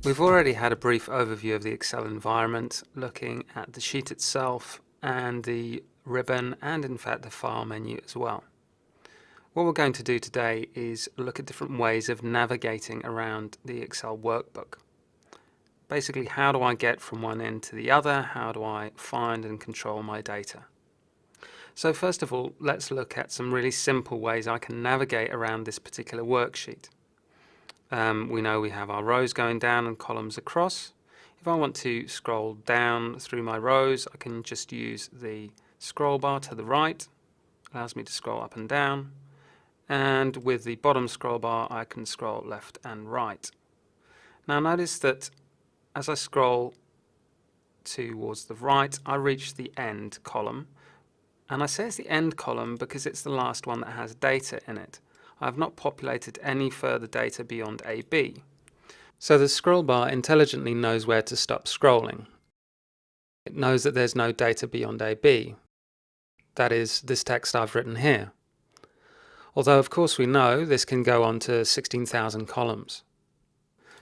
We've already had a brief overview of the Excel environment, looking at the sheet itself and the ribbon and in fact the file menu as well. What we're going to do today is look at different ways of navigating around the Excel workbook. Basically, how do I get from one end to the other? How do I find and control my data? So first of all, let's look at some really simple ways I can navigate around this particular worksheet. We know we have our rows going down and columns across. If I want to scroll down through my rows, I can just use the scroll bar to the right. Allows me to scroll up and down. And with the bottom scroll bar, I can scroll left and right. Now notice that as I scroll towards the right, I reach the end column. And I say it's the end column because it's the last one that has data in it. I have not populated any further data beyond AB. So the scroll bar intelligently knows where to stop scrolling. It knows that there's no data beyond AB. That is this text I've written here. Although of course we know this can go on to 16,000 columns.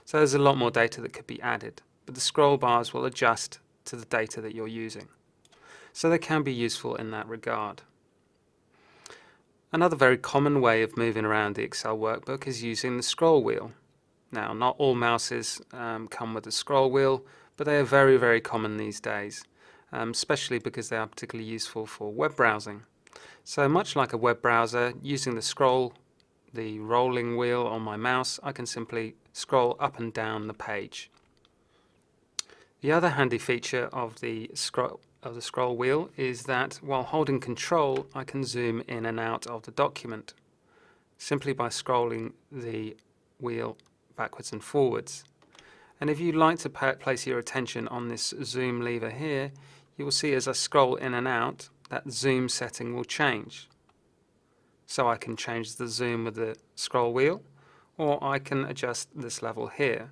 So there's a lot more data that could be added, but the scroll bars will adjust to the data that you're using. So they can be useful in that regard. Another very common way of moving around the Excel workbook is using the scroll wheel. Now, not all mouses come with a scroll wheel, but they are very, very common these days, especially because they are particularly useful for web browsing. So much like a web browser, using the rolling wheel on my mouse, I can simply scroll up and down the page. The other handy feature of the scroll wheel is that while holding Control, I can zoom in and out of the document simply by scrolling the wheel backwards and forwards. And if you'd like to place your attention on this zoom lever here, you will see as I scroll in and out, that zoom setting will change. So I can change the zoom with the scroll wheel, or I can adjust this level here.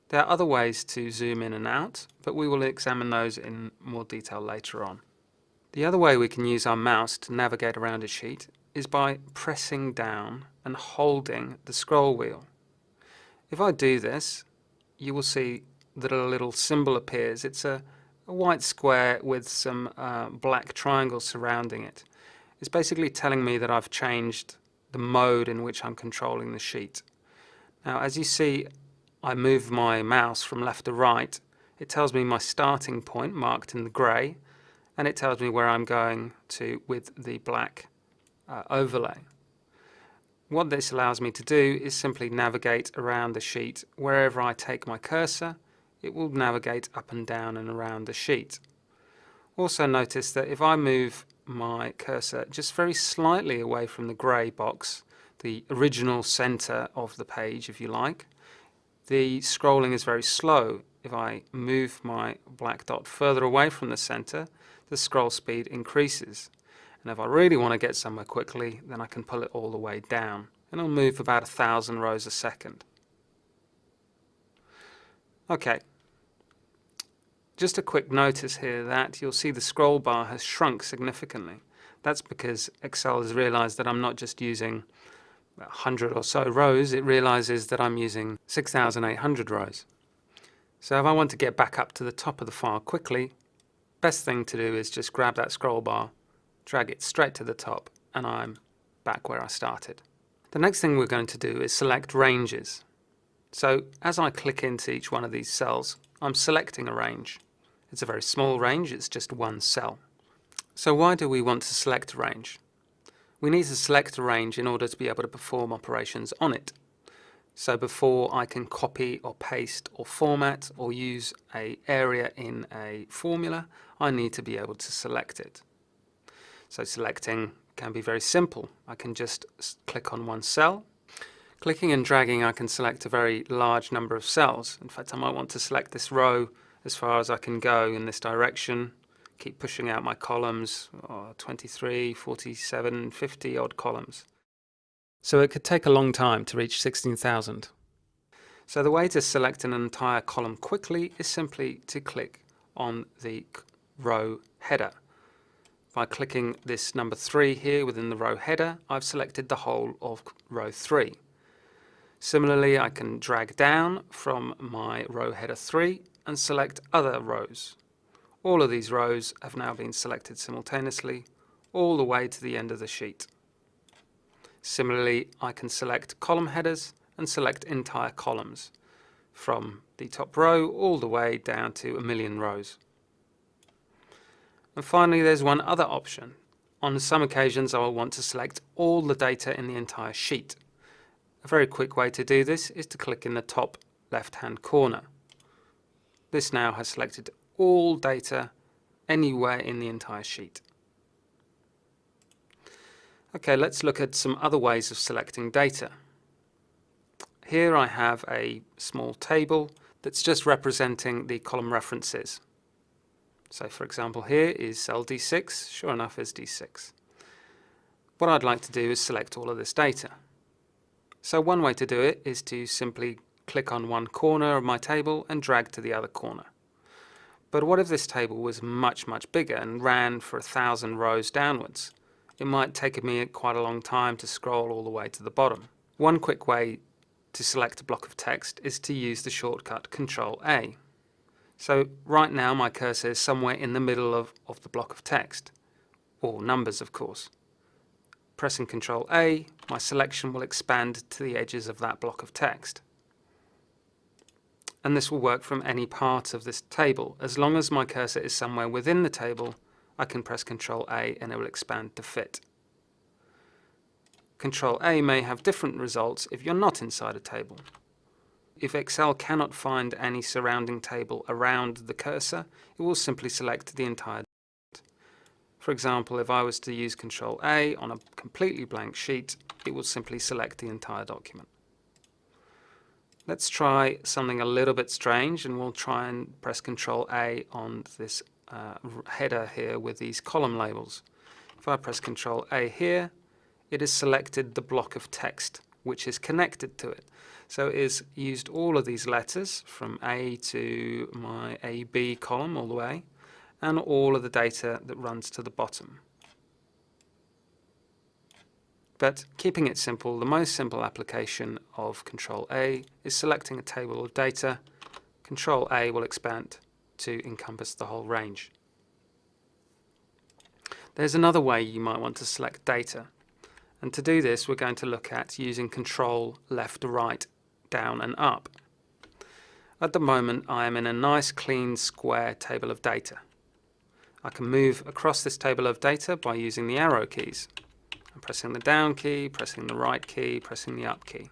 There are other ways to zoom in and out, but we will examine those in more detail later on. The other way we can use our mouse to navigate around a sheet is by pressing down and holding the scroll wheel. If I do this, you will see that a little symbol appears. It's a white square with some black triangles surrounding it. It's basically telling me that I've changed the mode in which I'm controlling the sheet. Now, as you see, I move my mouse from left to right. It tells me my starting point marked in the grey, and it tells me where I'm going to with the black overlay. What this allows me to do is simply navigate around the sheet. Wherever I take my cursor, it will navigate up and down and around the sheet. Also notice that if I move my cursor just very slightly away from the grey box, the original center of the page if you like, the scrolling is very slow. If I move my black dot further away from the center, the scroll speed increases. And if I really want to get somewhere quickly, then I can pull it all the way down. And it'll move about 1,000 rows a second. Okay. Just a quick notice here that you'll see the scroll bar has shrunk significantly. That's because Excel has realized that I'm not just using 100 or so rows, it realizes that I'm using 6,800 rows. So if I want to get back up to the top of the file quickly, best thing to do is just grab that scroll bar, drag it straight to the top, and I'm back where I started. The next thing we're going to do is select ranges. So as I click into each one of these cells, I'm selecting a range. It's a very small range, it's just one cell. So why do we want to select a range? We need to select a range in order to be able to perform operations on it. So before I can copy or paste or format or use an area in a formula, I need to be able to select it. So selecting can be very simple. I can just click on one cell. Clicking and dragging, I can select a very large number of cells. In fact, I might want to select this row as far as I can go in this direction. Keep pushing out my columns, 23, 47, 50 odd columns. So it could take a long time to reach 16,000. So the way to select an entire column quickly is simply to click on the row header. By clicking this number 3 here within the row header, I've selected the whole of row 3. Similarly, I can drag down from my row header 3 and select other rows. All of these rows have now been selected simultaneously all the way to the end of the sheet. Similarly, I can select column headers and select entire columns from the top row all the way down to 1,000,000 rows. And finally, there's one other option. On some occasions, I will want to select all the data in the entire sheet. A very quick way to do this is to click in the top left-hand corner. This now has selected all data anywhere in the entire sheet. Okay, let's look at some other ways of selecting data. Here I have a small table that's just representing the column references. So for example, here is cell D6, sure enough is D6. What I'd like to do is select all of this data. So one way to do it is to simply click on one corner of my table and drag to the other corner. But what if this table was much bigger and ran for 1,000 rows downwards? It might take me quite a long time to scroll all the way to the bottom. One quick way to select a block of text is to use the shortcut Control A. So right now my cursor is somewhere in the middle of the block of text, or numbers of course. Pressing Control A, my selection will expand to the edges of that block of text. And this will work from any part of this table. As long as my cursor is somewhere within the table, I can press Control A and it will expand to fit. Control A may have different results if you're not inside a table. If Excel cannot find any surrounding table around the cursor, it will simply select the entire document. For example, if I was to use Control A on a completely blank sheet, it will simply select the entire document. Let's try something a little bit strange, and we'll try and press Control A on this header here with these column labels. If I press Control A here, it has selected the block of text which is connected to it. So it has used all of these letters from A to my AB column all the way, and all of the data that runs to the bottom. But keeping it simple, the most simple application of Control A is selecting a table of data. Control A will expand to encompass the whole range. There's another way you might want to select data. And to do this, we're going to look at using Control left to right, down and up. At the moment, I am in a nice clean square table of data. I can move across this table of data by using the arrow keys. I'm pressing the down key, pressing the right key, pressing the up key.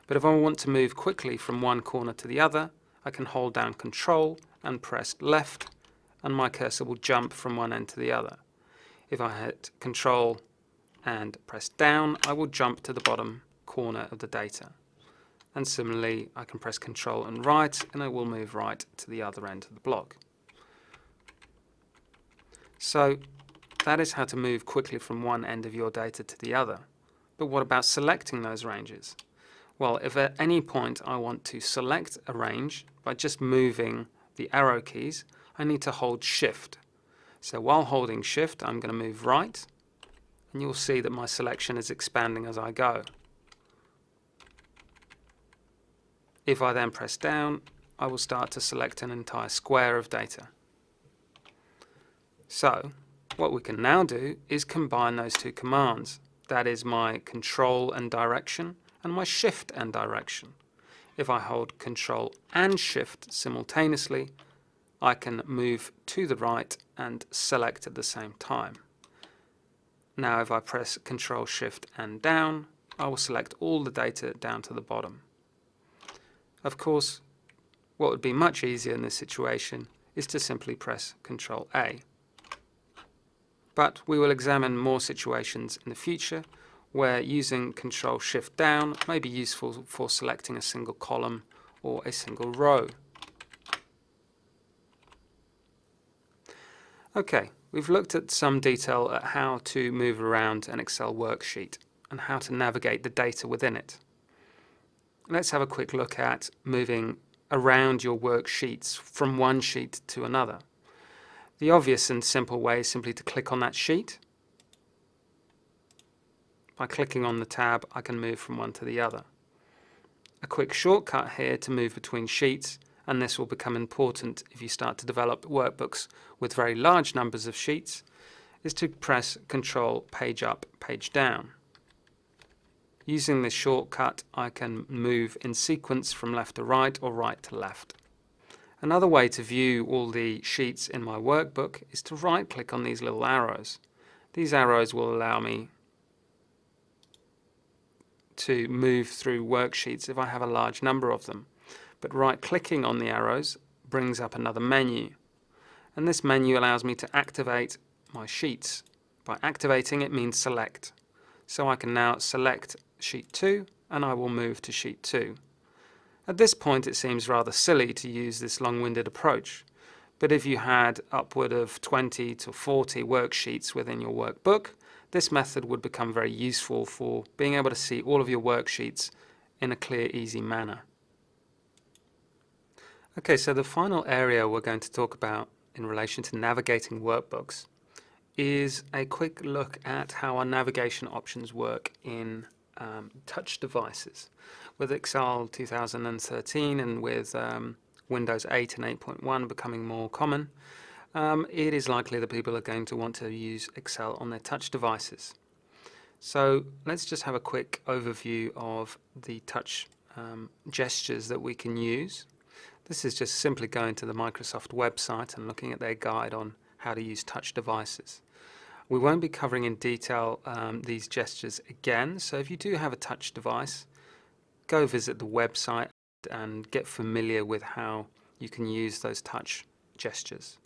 But if I want to move quickly from one corner to the other, I can hold down Control and press left, and my cursor will jump from one end to the other. If I hit Control and press down, I will jump to the bottom corner of the data. And similarly, I can press Control and right, and I will move right to the other end of the block. So that is how to move quickly from one end of your data to the other. But what about selecting those ranges? Well, if at any point I want to select a range by just moving the arrow keys, I need to hold Shift. So while holding Shift, I'm going to move right, and you'll see that my selection is expanding as I go. If I then press down, I will start to select an entire square of data. So what we can now do is combine those two commands. That is my Control and Direction and my Shift and Direction. If I hold Control and Shift simultaneously, I can move to the right and select at the same time. Now if I press Control, Shift and down, I will select all the data down to the bottom. Of course, what would be much easier in this situation is to simply press Control A. But we will examine more situations in the future where using Control Shift down may be useful for selecting a single column or a single row. Okay, we've looked at some detail at how to move around an Excel worksheet and how to navigate the data within it. Let's have a quick look at moving around your worksheets from one sheet to another. The obvious and simple way is simply to click on that sheet. By clicking on the tab, I can move from one to the other. a quick shortcut here to move between sheets, and this will become important if you start to develop workbooks with very large numbers of sheets, is to press Control Page Up, Page Down. Using this shortcut, I can move in sequence from left to right or right to left. Another way to view all the sheets in my workbook is to right-click on these little arrows. These arrows will allow me to move through worksheets if I have a large number of them. But right-clicking on the arrows brings up another menu. And this menu allows me to activate my sheets. By activating it means select. So I can now select sheet 2 and I will move to sheet 2. At this point it seems rather silly to use this long-winded approach, but if you had upward of 20 to 40 worksheets within your workbook, this method would become very useful for being able to see all of your worksheets in a clear, easy manner. Okay, so the final area we're going to talk about in relation to navigating workbooks is a quick look at how our navigation options work in touch devices. With Excel 2013 and with Windows 8 and 8.1 becoming more common, it is likely that people are going to want to use Excel on their touch devices. So let's just have a quick overview of the touch gestures that we can use. This is just simply going to the Microsoft website and looking at their guide on how to use touch devices. We won't be covering in detail these gestures again, so if you do have a touch device, go visit the website and get familiar with how you can use those touch gestures.